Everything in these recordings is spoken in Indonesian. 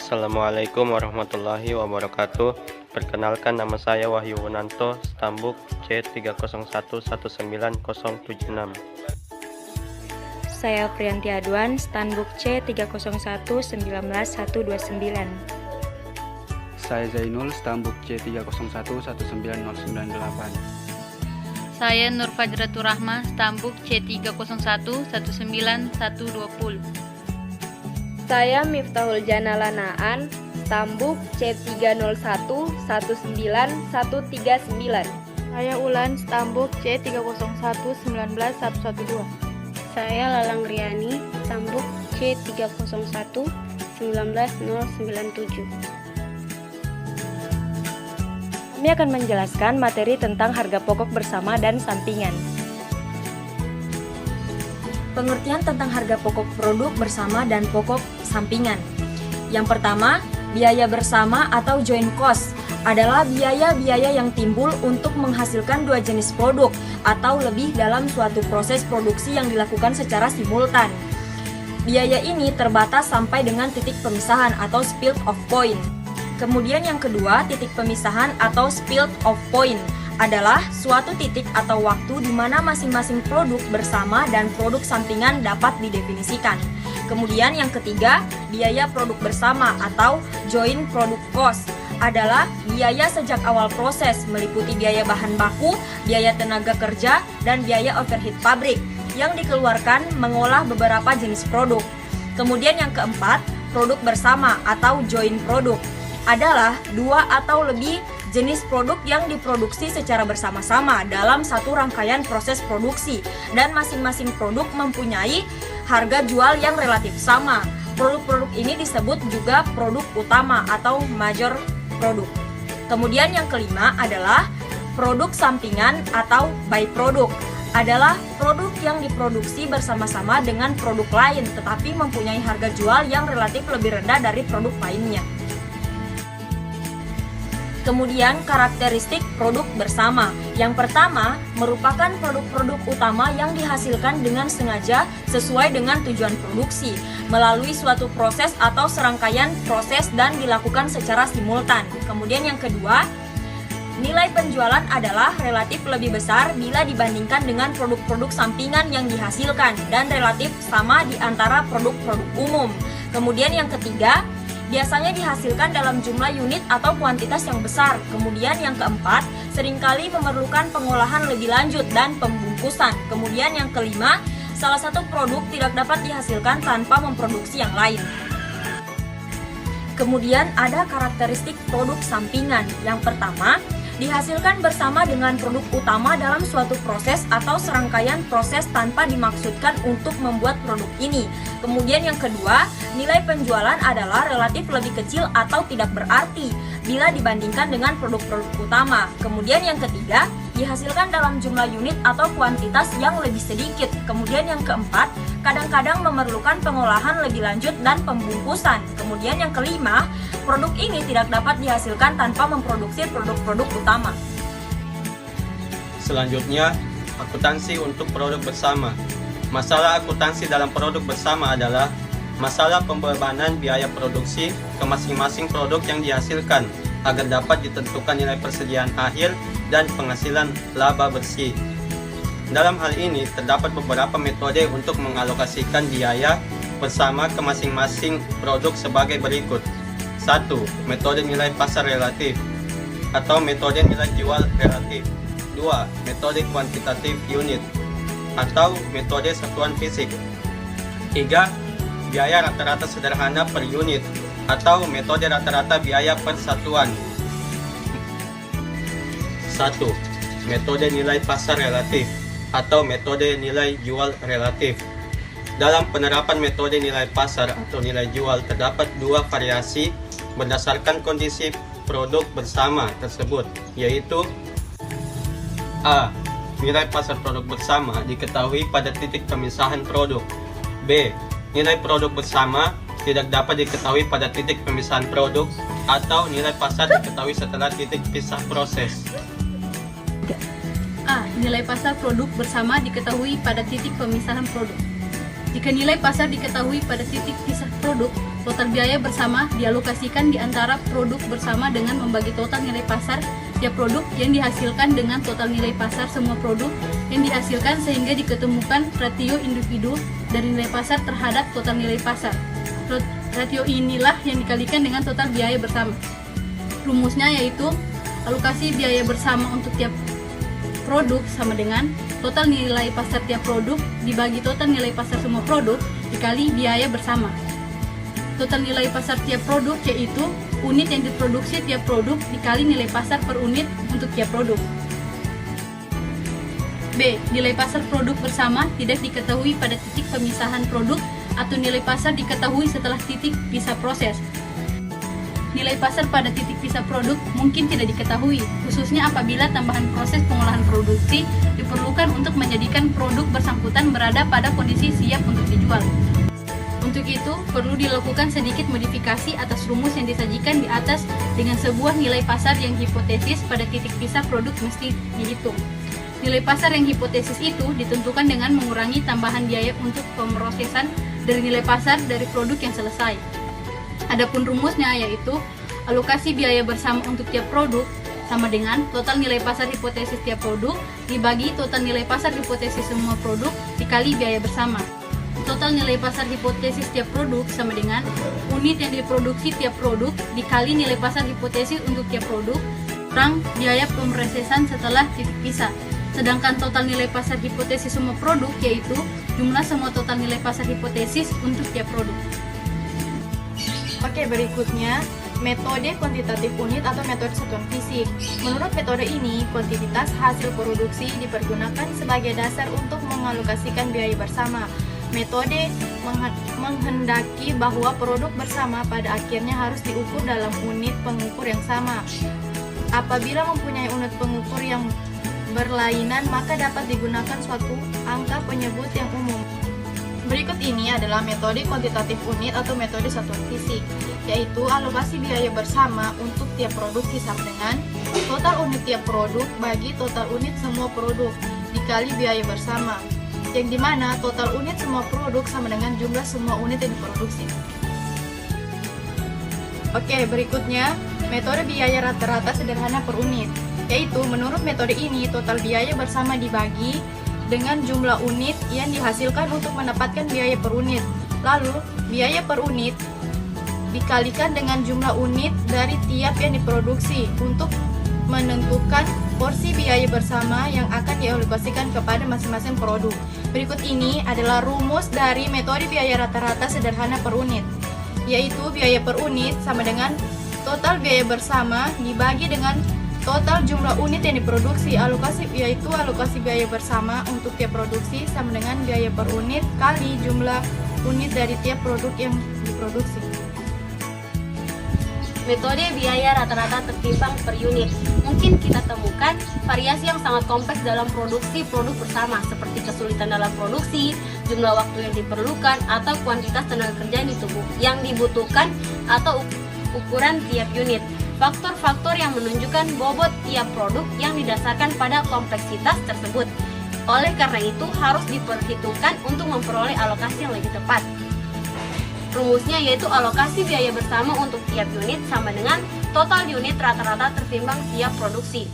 Assalamualaikum warahmatullahi wabarakatuh. Perkenalkan, nama saya Wahyu Wunanto, stambuk C30119076. Saya Priyanti Aduan, Stanbook C30119129. Saya Zainul, Stambuk C30119098. Saya Nur Fajratur Rahma, Stambuk C3011919120. Saya Miftahul Janalanaan, Stambuk C30119139. Saya Ulan, Stambuk C30119112. Saya Lalang Riani, Stambuk C30119097. Kami akan menjelaskan materi tentang harga pokok bersama dan sampingan. Pengertian tentang harga pokok produk bersama dan pokok sampingan. Yang pertama, biaya bersama atau joint cost adalah biaya-biaya yang timbul untuk menghasilkan dua jenis produk atau lebih dalam suatu proses produksi yang dilakukan secara simultan. Biaya ini terbatas sampai dengan titik pemisahan atau split off point. Kemudian yang kedua, titik pemisahan atau split off point adalah suatu titik atau waktu di mana masing-masing produk bersama dan produk sampingan dapat didefinisikan. Kemudian yang ketiga, biaya produk bersama atau joint product cost adalah biaya sejak awal proses meliputi biaya bahan baku, biaya tenaga kerja, dan biaya overhead pabrik yang dikeluarkan mengolah beberapa jenis produk. Kemudian yang keempat, produk bersama atau joint product adalah dua atau lebih jenis produk yang diproduksi secara bersama-sama dalam satu rangkaian proses produksi dan masing-masing produk mempunyai harga jual yang relatif sama. Produk-produk ini disebut juga produk utama atau major produk. Kemudian yang kelima adalah produk sampingan atau byproduct, adalah produk yang diproduksi bersama-sama dengan produk lain tetapi mempunyai harga jual yang relatif lebih rendah dari produk lainnya. Kemudian karakteristik produk bersama. Yang pertama, merupakan produk-produk utama yang dihasilkan dengan sengaja sesuai dengan tujuan produksi, melalui suatu proses atau serangkaian proses dan dilakukan secara simultan. Kemudian yang kedua, nilai penjualan adalah relatif lebih besar bila dibandingkan dengan produk-produk sampingan yang dihasilkan dan relatif sama di antara produk-produk umum. Kemudian yang ketiga, biasanya dihasilkan dalam jumlah unit atau kuantitas yang besar. Kemudian yang keempat, seringkali memerlukan pengolahan lebih lanjut dan pembungkusan. Kemudian yang kelima, salah satu produk tidak dapat dihasilkan tanpa memproduksi yang lain. Kemudian ada karakteristik produk sampingan. Yang pertama, dihasilkan bersama dengan produk utama dalam suatu proses atau serangkaian proses tanpa dimaksudkan untuk membuat produk ini. Kemudian yang kedua, nilai penjualan adalah relatif lebih kecil atau tidak berarti bila dibandingkan dengan produk-produk utama. Kemudian yang ketiga, dihasilkan dalam jumlah unit atau kuantitas yang lebih sedikit. Kemudian yang keempat, kadang-kadang memerlukan pengolahan lebih lanjut dan pembungkusan. Kemudian yang kelima, produk ini tidak dapat dihasilkan tanpa memproduksi produk-produk utama. Selanjutnya, akuntansi untuk produk bersama. Masalah akuntansi dalam produk bersama adalah masalah pembebanan biaya produksi ke masing-masing produk yang dihasilkan agar dapat ditentukan nilai persediaan akhir dan penghasilan laba bersih. Dalam hal ini, terdapat beberapa metode untuk mengalokasikan biaya bersama ke masing-masing produk sebagai berikut. 1. Metode nilai pasar relatif atau metode nilai jual relatif. 2. Metode kuantitatif unit atau metode satuan fisik. 3. Biaya rata-rata sederhana per unit atau metode rata-rata biaya per satuan. 1. Metode nilai pasar relatif atau metode nilai jual relatif. Dalam penerapan metode nilai pasar atau nilai jual terdapat dua variasi berdasarkan kondisi produk bersama tersebut, yaitu A. Nilai pasar produk bersama diketahui pada titik pemisahan produk. B. Nilai produk bersama tidak dapat diketahui pada titik pemisahan produk atau nilai pasar diketahui setelah titik pisah proses. A. Nilai pasar produk bersama diketahui pada titik pemisahan produk. Jika nilai pasar diketahui pada titik pisah produk, total biaya bersama dialokasikan di antara produk bersama dengan membagi total nilai pasar tiap produk yang dihasilkan dengan total nilai pasar semua produk yang dihasilkan sehingga diketemukan ratio individu dari nilai pasar terhadap total nilai pasar. Ratio inilah yang dikalikan dengan total biaya bersama. Rumusnya yaitu alokasi biaya bersama untuk tiap produk sama dengan total nilai pasar tiap produk dibagi total nilai pasar semua produk dikali biaya bersama. Total nilai pasar tiap produk yaitu unit yang diproduksi tiap produk dikali nilai pasar per unit untuk tiap produk. B. Nilai pasar produk bersama tidak diketahui pada titik pemisahan produk atau nilai pasar diketahui setelah titik pisah proses. Nilai pasar pada titik pisah produk mungkin tidak diketahui, khususnya apabila tambahan proses pengolahan produksi diperlukan untuk menjadikan produk bersangkutan berada pada kondisi siap untuk dijual. Untuk itu, perlu dilakukan sedikit modifikasi atas rumus yang disajikan di atas dengan sebuah nilai pasar yang hipotesis pada titik pisah produk mesti dihitung. Nilai pasar yang hipotesis itu ditentukan dengan mengurangi tambahan biaya untuk pemrosesan dari nilai pasar dari produk yang selesai. Adapun rumusnya yaitu alokasi biaya bersama untuk tiap produk sama dengan total nilai pasar hipotesis tiap produk dibagi total nilai pasar hipotesis semua produk dikali biaya bersama. Total nilai pasar hipotesis tiap produk sama dengan unit yang diproduksi tiap produk dikali nilai pasar hipotesis untuk tiap produk kurang biaya pemrosesan setelah titik pisah. Sedangkan total nilai pasar hipotesis semua produk yaitu jumlah semua total nilai pasar hipotesis untuk tiap produk. Oke, berikutnya metode kuantitatif unit atau metode satuan fisik. Menurut metode ini, kuantitas hasil produksi dipergunakan sebagai dasar untuk mengalokasikan biaya bersama. Metode menghendaki bahwa produk bersama pada akhirnya harus diukur dalam unit pengukur yang sama. Apabila mempunyai unit pengukur yang berlainan, maka dapat digunakan suatu angka penyebut yang umum. Berikut ini adalah metode kuantitatif unit atau metode satuan fisik, yaitu alokasi biaya bersama untuk tiap produksi sama dengan total unit tiap produk bagi total unit semua produk dikali biaya bersama, yang dimana total unit semua produk sama dengan jumlah semua unit yang diproduksi. Oke, berikutnya metode biaya rata-rata sederhana per unit, yaitu menurut metode ini total biaya bersama dibagi dengan jumlah unit yang dihasilkan untuk mendapatkan biaya per unit. Lalu, biaya per unit dikalikan dengan jumlah unit dari tiap yang diproduksi untuk menentukan porsi biaya bersama yang akan dialokasikan kepada masing-masing produk. Berikut ini adalah rumus dari metode biaya rata-rata sederhana per unit, yaitu biaya per unit sama dengan total biaya bersama dibagi dengan total jumlah unit yang diproduksi, yaitu alokasi biaya bersama untuk tiap produksi sama dengan biaya per unit kali jumlah unit dari tiap produk yang diproduksi. Metode biaya rata-rata tertimbang per unit. Mungkin kita temukan variasi yang sangat kompleks dalam produksi produk bersama, seperti kesulitan dalam produksi, jumlah waktu yang diperlukan, atau kuantitas tenaga kerja yang dibutuhkan, atau ukuran tiap unit. Faktor-faktor yang menunjukkan bobot tiap produk yang didasarkan pada kompleksitas tersebut. Oleh karena itu, harus diperhitungkan untuk memperoleh alokasi yang lebih tepat. Rumusnya yaitu alokasi biaya bersama untuk tiap unit sama dengan total unit rata-rata tertimbang tiap produksi,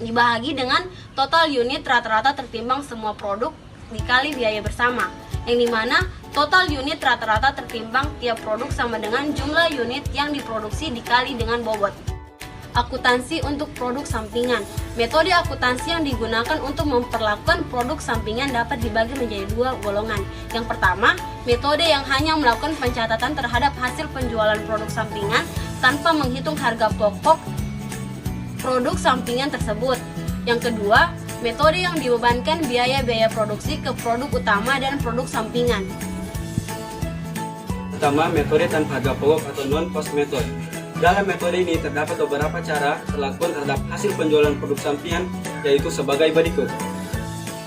dibagi dengan total unit rata-rata tertimbang semua produk dikali biaya bersama, yang dimana total unit rata-rata tertimbang tiap produk sama dengan jumlah unit yang diproduksi dikali dengan bobot. Akuntansi untuk produk sampingan. Metode akuntansi yang digunakan untuk memperlakukan produk sampingan dapat dibagi menjadi dua golongan. Yang pertama, metode yang hanya melakukan pencatatan terhadap hasil penjualan produk sampingan tanpa menghitung harga pokok produk sampingan tersebut. Yang kedua, metode yang dibebankan biaya-biaya produksi ke produk utama dan produk sampingan. Pertama, metode tanpa harga pokok atau non-cost method. Dalam metode ini terdapat beberapa cara perlakuan terhadap hasil penjualan produk sampingan, yaitu sebagai berikut.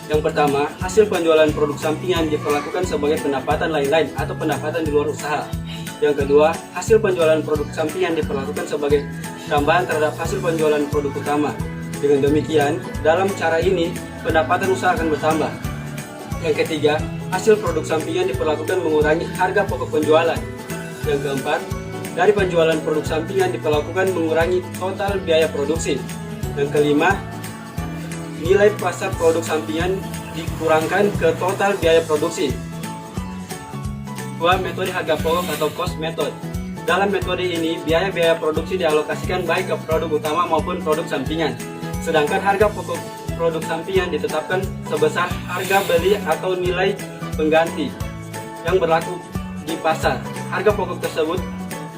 Yang pertama, hasil penjualan produk sampingan diperlakukan sebagai pendapatan lain-lain atau pendapatan di luar usaha. Yang kedua, hasil penjualan produk sampingan diperlakukan sebagai tambahan terhadap hasil penjualan produk utama. Dengan demikian, dalam cara ini, pendapatan usaha akan bertambah. Yang ketiga, hasil produk sampingan diperlakukan mengurangi harga pokok penjualan. Yang keempat, dari penjualan produk sampingan diperlakukan mengurangi total biaya produksi. Yang kelima, nilai pasar produk sampingan dikurangkan ke total biaya produksi. Dua, metode harga pokok atau cost method. Dalam metode ini, biaya-biaya produksi dialokasikan baik ke produk utama maupun produk sampingan. Sedangkan harga pokok produk sampingan ditetapkan sebesar harga beli atau nilai pengganti yang berlaku di pasar. Harga pokok tersebut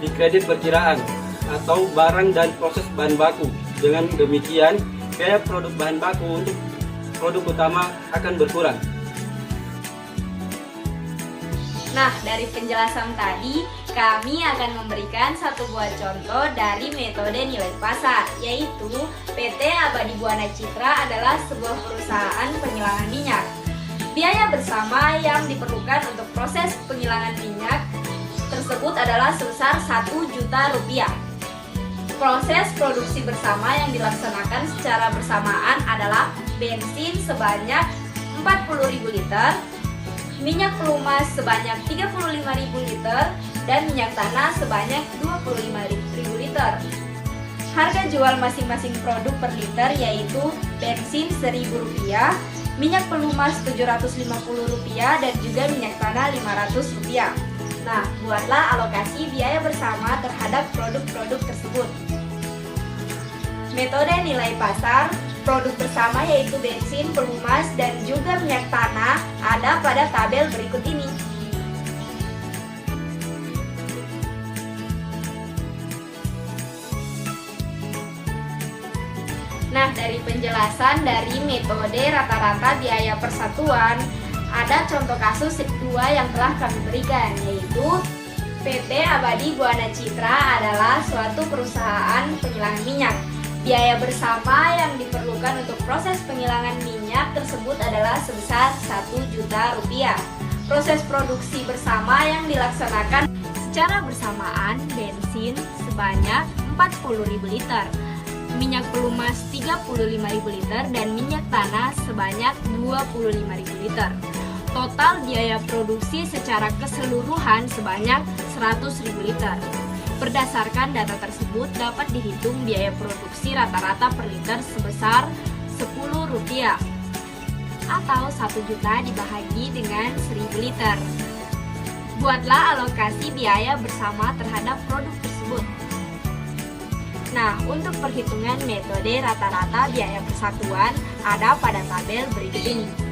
dikredit perkiraan atau barang dan proses bahan baku. Dengan demikian, biaya produk bahan baku untuk produk utama akan berkurang. Nah, dari penjelasan tadi, kami akan memberikan satu buah contoh dari metode nilai pasar, yaitu PT Abadi Buana Citra adalah sebuah perusahaan penggilingan minyak. Biaya bersama yang diperlukan untuk proses penggilingan minyak tersebut adalah sebesar Rp1.000.000. Proses produksi bersama yang dilaksanakan secara bersamaan adalah bensin sebanyak 40.000 liter, minyak pelumas sebanyak 35.000 liter, dan minyak tanah sebanyak 25.000 liter. Harga jual masing-masing produk per liter yaitu bensin Rp1.000, minyak pelumas Rp750, dan juga minyak tanah Rp500. Nah, buatlah alokasi biaya bersama terhadap produk-produk tersebut. Metode nilai pasar produk bersama yaitu bensin, pelumas, dan juga minyak tanah ada pada tabel berikut ini. Nah, dari penjelasan dari metode rata-rata biaya persatuan, ada contoh kasus kedua yang telah kami berikan, yaitu PT Abadi Buana Citra adalah suatu perusahaan penggilingan minyak. Biaya bersama yang diperlukan untuk proses penggilingan minyak tersebut adalah sebesar Rp1.000.000. Proses produksi bersama yang dilaksanakan secara bersamaan bensin sebanyak 40.000 liter, minyak pelumas 35.000 liter, dan minyak tanah sebanyak 25.000 liter. Total biaya produksi secara keseluruhan sebanyak 100.000 liter. Berdasarkan data tersebut dapat dihitung biaya produksi rata-rata per liter sebesar Rp10 atau 1 juta dibahagi dengan 1000 liter. Buatlah alokasi biaya bersama terhadap produk tersebut. Nah, untuk perhitungan metode rata-rata biaya persatuan ada pada tabel berikut ini.